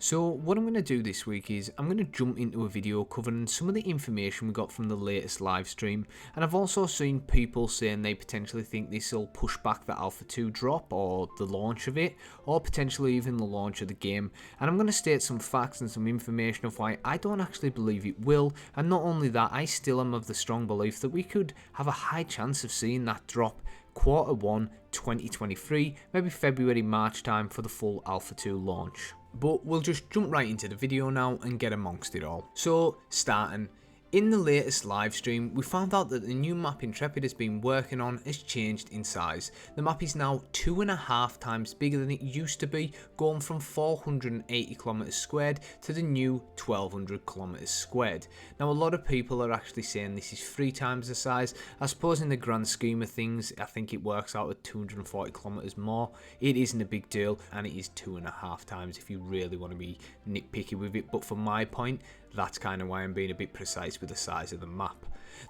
So what I'm going to do this week is I'm going to jump into a video covering some of the information we got from the latest live stream, and I've also seen people saying they potentially think this will push back the Alpha 2 drop or the launch of it, or potentially even the launch of the game, and I'm going to state some facts and some information of why I don't actually believe it will, and not only that, I still am of the strong belief that we could have a high chance of seeing that drop Q1 2023, maybe February March time for the full Alpha 2 launch. But we'll just jump right into the video now and get amongst it all. So starting, in the latest live stream, we found out that the new map Intrepid has been working on has changed in size. The map is now 2.5 times bigger than it used to be, going from 480 kilometers squared to the new 1200 kilometers squared. Now a lot of people are actually saying this is 3 times the size. I suppose in the grand scheme of things, I think it works out at 240 kilometers more. It isn't a big deal, and it is 2.5 times if you really want to be nitpicky with it, but from my point, that's kind of why I'm being a bit precise with the size of the map.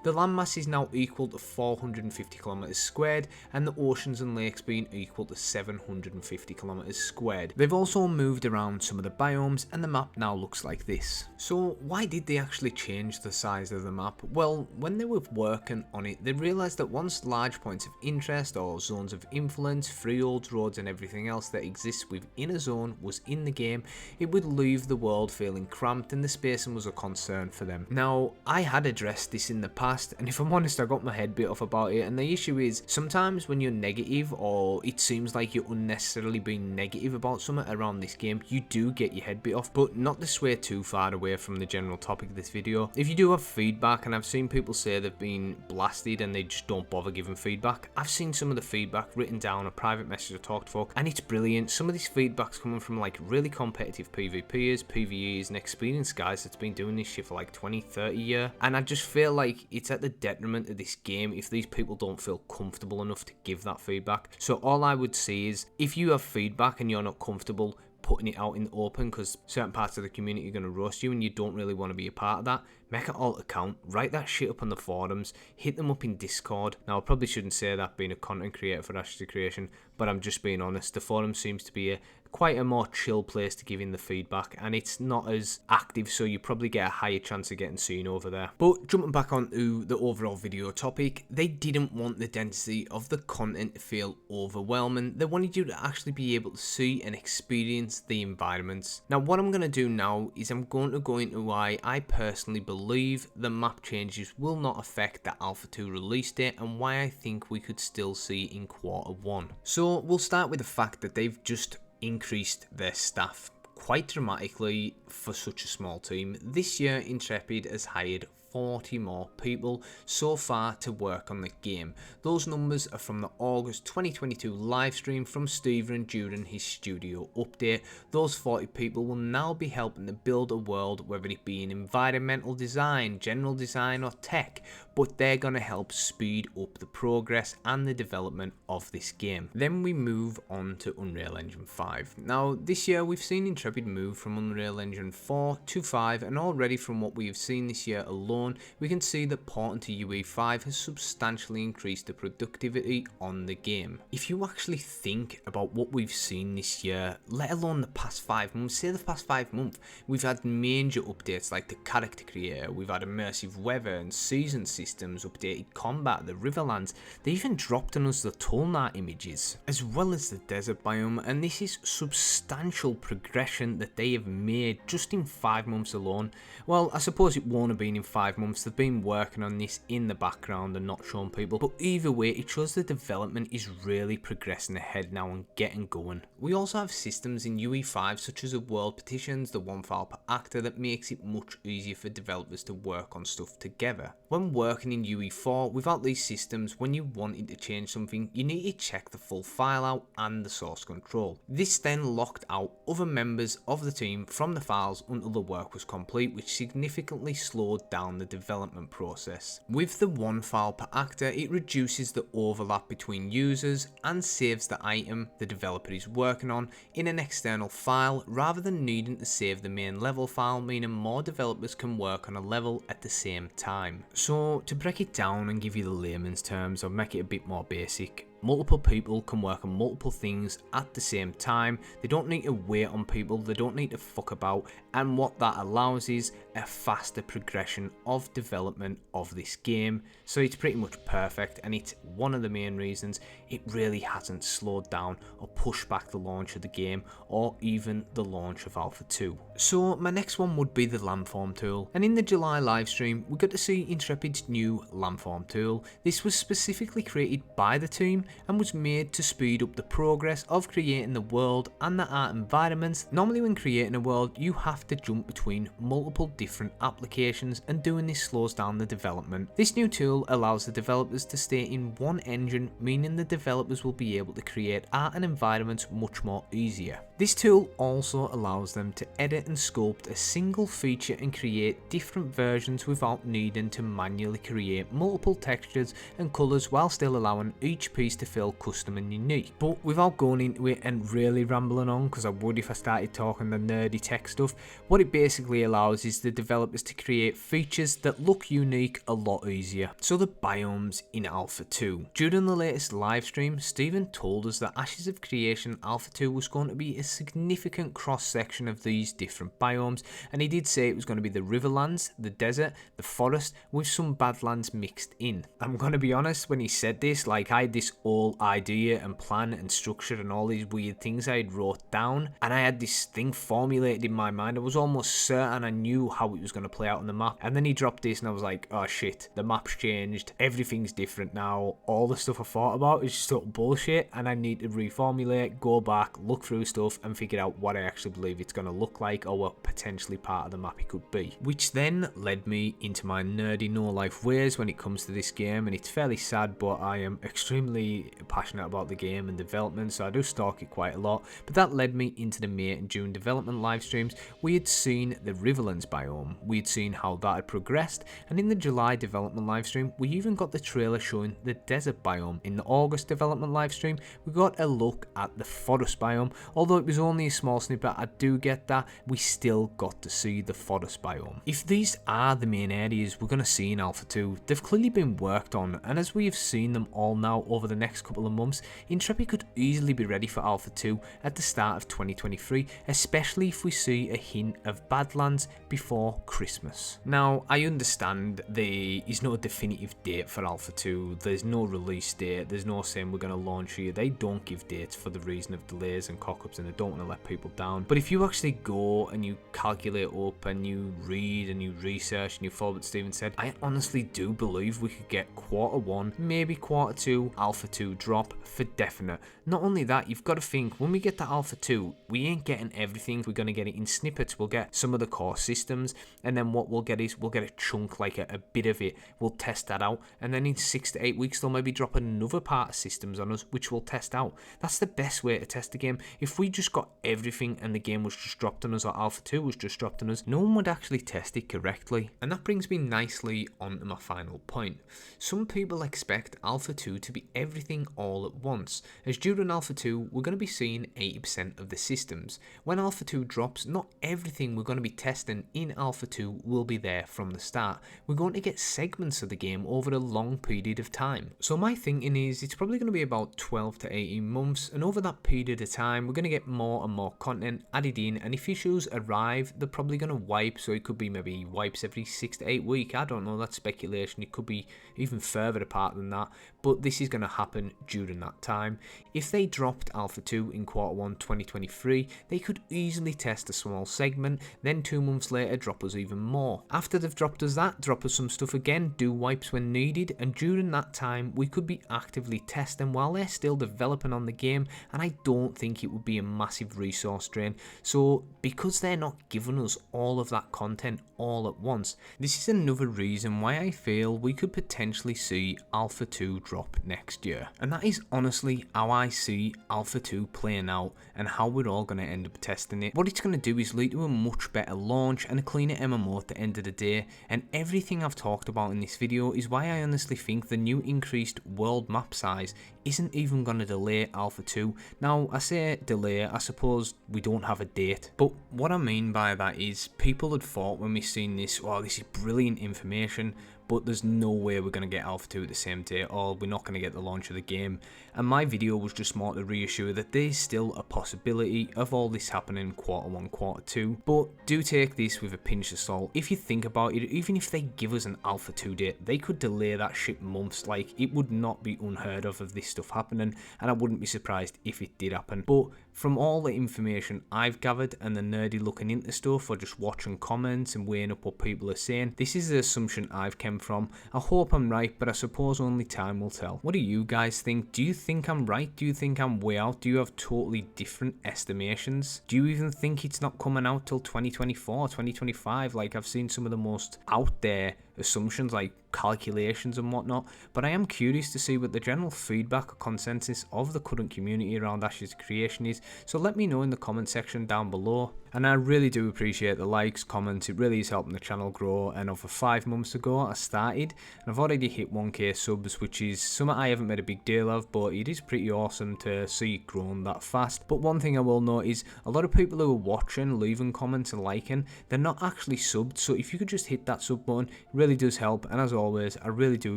The landmass is now equal to 450 kilometers squared, and the oceans and lakes being equal to 750 kilometers squared. They've also moved around some of the biomes, and the map now looks like this. So why did they actually change the size of the map? Well, when they were working on it, they realised that once large points of interest or zones of influence, freeholds, roads and everything else that exists within a zone was in the game, it would leave the world feeling cramped, and the spacing was a concern for them. Now, I had addressed this in the past, and if I'm honest, I got my head bit off about it, and the issue is sometimes when you're negative, or it seems like you're unnecessarily being negative about something around this game, you do get your head bit off, but not to sway too far away from the general topic of this video. If you do have feedback, and I've seen people say they've been blasted and they just don't bother giving feedback, I've seen some of the feedback written down, a private message or talk to folk, and it's brilliant. Some of this feedback's coming from like really competitive PvPers, PvEs and experienced guys that's been doing this shit for like 20-30 years, and I just feel like it's at the detriment of this game if these people don't feel comfortable enough to give that feedback. So all I would say is, if you have feedback and you're not comfortable putting it out in the open because certain parts of the community are going to roast you and you don't really want to be a part of that, make an alt account, write that shit up on the forums, hit them up in Discord. Now I probably shouldn't say that being a content creator for Ashes of Creation, but I'm just being honest. The forum seems to be quite a more chill place to give in the feedback, and it's not as active, so you probably get a higher chance of getting seen over there. But jumping back onto the overall video topic, they didn't want the density of the content to feel overwhelming. They wanted you to actually be able to see and experience the environments. Now what I'm going to do now is I'm going to go into why I personally believe the map changes will not affect the Alpha 2 release date, and why I think we could still see in Q1. So we'll start with the fact that they've just increased their staff quite dramatically for such a small team. This year Intrepid has hired 40 more people so far to work on the game. Those numbers are from the August 2022 live stream from Steven during his studio update. Those 40 people will now be helping to build a world, whether it be in environmental design, general design or tech, but they're going to help speed up the progress and the development of this game. Then we move on to Unreal Engine 5. Now this year we've seen Intrepid move from Unreal Engine 4 to 5, and already from what we have seen this year alone, we can see that porting to UE5 has substantially increased the productivity on the game. If you actually think about what we've seen this year, let alone the past 5 months, say the past 5 months, we've had major updates like the character creator, we've had immersive weather and season systems, updated combat, the Riverlands, they even dropped on us the Tolnar images, as well as the desert biome, and this is substantial progression that they have made just in 5 months alone. Well, I suppose it won't have been in 5 months, they've been working on this in the background and not showing people, but either way it shows the development is really progressing ahead now and getting going. We also have systems in UE5 such as the world petitions, the 1 file per actor, that makes it much easier for developers to work on stuff together. When working in UE4 without these systems, when you wanted to change something, you need to check the full file out and the source control. This then locked out other members of the team from the files until the work was complete, which significantly slowed down the development process. With the 1 file per actor, it reduces the overlap between users and saves the item the developer is working on in an external file rather than needing to save the main level file, meaning more developers can work on a level at the same time. So to break it down and give you the layman's terms or make it a bit more basic, multiple people can work on multiple things at the same time. They don't need to wait on people, they don't need to fuck about, and what that allows is a faster progression of development of this game. So it's pretty much perfect, and it's one of the main reasons it really hasn't slowed down or pushed back the launch of the game or even the launch of Alpha 2. So my next one would be the landform tool, and in the July livestream we got to see Intrepid's new landform tool. This was specifically created by the team and was made to speed up the progress of creating the world and the art environments. Normally when creating a world you have to jump between multiple different applications, and doing this slows down the development. This new tool allows the developers to stay in one engine, meaning the developers will be able to create art and environments much more easier. This tool also allows them to edit and sculpt a single feature and create different versions without needing to manually create multiple textures and colours, while still allowing each piece to feel custom and unique. But without going into it and really rambling on, because I would if I started talking the nerdy tech stuff, what it basically allows is the developers to create features that look unique a lot easier. So the biomes in Alpha 2. During the latest livestream, Stephen told us that Ashes of Creation Alpha 2 was going to be a significant cross section of these different biomes, and he did say it was going to be the riverlands, the desert, the forest, with some badlands mixed in. I'm going to be honest, when he said this, like, I had this whole idea and plan and structure and all these weird things I had wrote down, and I had this thing formulated in my mind. I was almost certain I knew how it was going to play out on the map, and then he dropped this and I was like, oh shit, the map's changed, everything's different now, all the stuff I thought about is just total bullshit, and I need to reformulate, go back, look through stuff and figure out what I actually believe it's going to look like, or what potentially part of the map it could be. Which then led me into my nerdy no life ways when it comes to this game, and it's fairly sad, but I am extremely passionate about the game and development, so I do stalk it quite a lot. But that led me into the May and June development live streams. We had seen the Riverlands biome, we had seen how that had progressed, and in the July development live stream we even got the trailer showing the desert biome. In the August development live stream we got a look at the forest biome. Although it was only a small snippet, I do get that, we still got to see the forest biome. If these are the main areas we're going to see in Alpha 2, they've clearly been worked on, and as we have seen them all now over the next couple of months, Intrepid could easily be ready for Alpha 2 at the start of 2023, especially if we see a hint of Badlands before Christmas. Now, I understand there is no definitive date for Alpha 2, there's no release date, there's no saying we're going to launch here. They don't give dates for the reason of delays and cock-ups, and they don't want to let people down. But if you actually go and you calculate up and you read and you research and you follow what Stephen said, I honestly do believe we could get Q1, maybe Q2 Alpha 2 drop for definite. Not only that, you've got to think, when we get to Alpha 2, we ain't getting everything, we're going to get it in snippets. We'll get some of the core systems, and then what we'll get is we'll get a chunk, like a bit of it, we'll test that out, and then in 6 to 8 weeks they'll maybe drop another part of systems on us which we'll test out. That's the best way to test the game. If we just got everything and the game was just dropped on us, or Alpha 2 was just dropped on us, no one would actually test it correctly. And that brings me nicely on to my final point. Some people expect Alpha 2 to be everything all at once, as during Alpha 2 we're going to be seeing 80% of the systems. When Alpha 2 drops, not everything we're going to be testing in Alpha 2 will be there from the start. We're going to get segments of the game over a long period of time. So my thinking is it's probably going to be about 12 to 18 months, and over that period of time we're going to get more and more content added in, and if issues arrive they're probably going to wipe, so it could be maybe wipes every 6 to 8 weeks. I don't know, that's speculation, it could be even further apart than that, but this is going to happen during that time. If they dropped Alpha 2 in Q1 2023, they could easily test a small segment, then 2 months later drop us even more. After they've dropped us that, drop us some stuff again, do wipes when needed, and during that time we could be actively testing while they're still developing on the game, and I don't think it would be a massive resource drain. So because they're not giving us all of that content all at once, this is another reason why I feel we could potentially see Alpha 2 drop next year. And that is honestly how I see Alpha 2 playing out and how we're all going to end up testing it. What it's going to do is lead to a much better launch and a cleaner MMO at the end of the day, and everything I've talked about in this video is why I honestly think the new increased world map size isn't even going to delay Alpha 2. Now, I say delay, I suppose we don't have a date, but what I mean by that is people had thought when we seen this, oh, this is brilliant information, but there's no way we're going to get Alpha 2 at the same day, or we're not going to get the launch of the game. And my video was just more to reassure that there's still a possibility of all this happening Q1, Q2, but do take this with a pinch of salt. If you think about it, even if they give us an Alpha 2 date, they could delay that shit months. Like, it would not be unheard of this stuff happening, and I wouldn't be surprised if it did happen. But from all the information I've gathered and the nerdy looking into stuff, or just watching comments and weighing up what people are saying, this is the assumption I've come from. I hope I'm right, but I suppose only time will tell. What do you guys think? Do you think I'm right? Do you think I'm way out? Do you have totally different estimations? Do you even think it's not coming out till 2024, 2025? Like, I've seen some of the most out there assumptions, like calculations and whatnot, but I am curious to see what the general feedback or consensus of the current community around Ash's creation is, so let me know in the comment section down below. And I really do appreciate the likes, comments, it really is helping the channel grow. And over 5 months ago I started, and I've already hit 1k subs, which is something I haven't made a big deal of, but it is pretty awesome to see it grown that fast. But one thing I will note is a lot of people who are watching, leaving comments and liking, they're not actually subbed, so if you could just hit that sub button, it really does help. And as always, I really do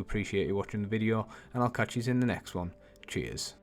appreciate you watching the video, and I'll catch you in the next one. Cheers.